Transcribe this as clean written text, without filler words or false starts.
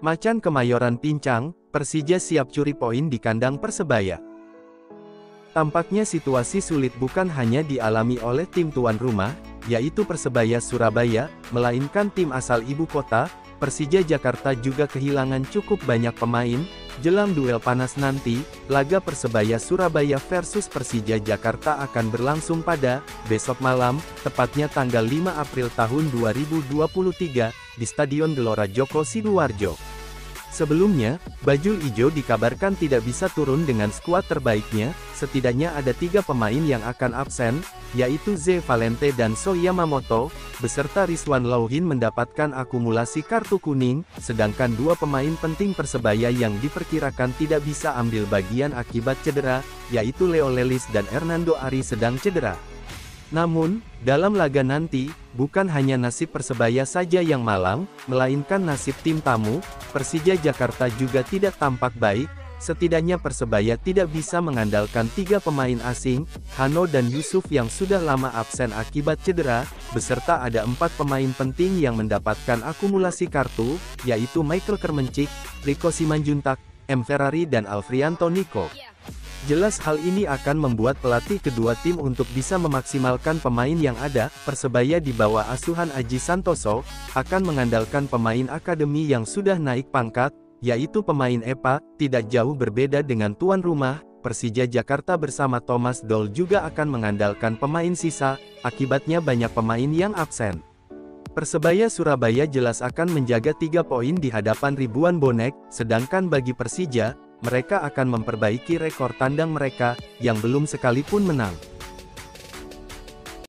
Macan Kemayoran pincang, Persija siap curi poin di kandang Persebaya. Tampaknya situasi sulit bukan hanya dialami oleh tim tuan rumah, yaitu Persebaya Surabaya, melainkan tim asal ibu kota, Persija Jakarta juga kehilangan cukup banyak pemain. Jelang duel panas nanti, laga Persebaya Surabaya versus Persija Jakarta akan berlangsung pada besok malam, tepatnya tanggal 5 April tahun 2023, di Stadion Gelora Joko Sidoarjo. Sebelumnya, Bajul Ijo dikabarkan tidak bisa turun dengan skuad terbaiknya, setidaknya ada 3 pemain yang akan absen, yaitu Ze Valente dan So Yamamoto, beserta Rizwan Lauhin mendapatkan akumulasi kartu kuning, sedangkan 2 pemain penting Persebaya yang diperkirakan tidak bisa ambil bagian akibat cedera, yaitu Leo Lelis dan Hernando Ari sedang cedera. Namun, dalam laga nanti, bukan hanya nasib Persebaya saja yang malang, melainkan nasib tim tamu, Persija Jakarta juga tidak tampak baik. Setidaknya Persebaya tidak bisa mengandalkan 3 pemain asing, Hano dan Yusuf yang sudah lama absen akibat cedera, beserta ada 4 pemain penting yang mendapatkan akumulasi kartu, yaitu Michael Kermencik, Rico Simanjuntak, M. Ferrari dan Alfrianto Niko. Jelas hal ini akan membuat pelatih kedua tim untuk bisa memaksimalkan pemain yang ada. Persebaya di bawah asuhan Aji Santoso, akan mengandalkan pemain akademi yang sudah naik pangkat, yaitu pemain EPA, tidak jauh berbeda dengan tuan rumah. Persija Jakarta bersama Thomas Doll juga akan mengandalkan pemain sisa, akibatnya banyak pemain yang absen. Persebaya Surabaya jelas akan menjaga 3 poin di hadapan ribuan bonek, sedangkan bagi Persija, mereka akan memperbaiki rekor tandang mereka, yang belum sekalipun menang.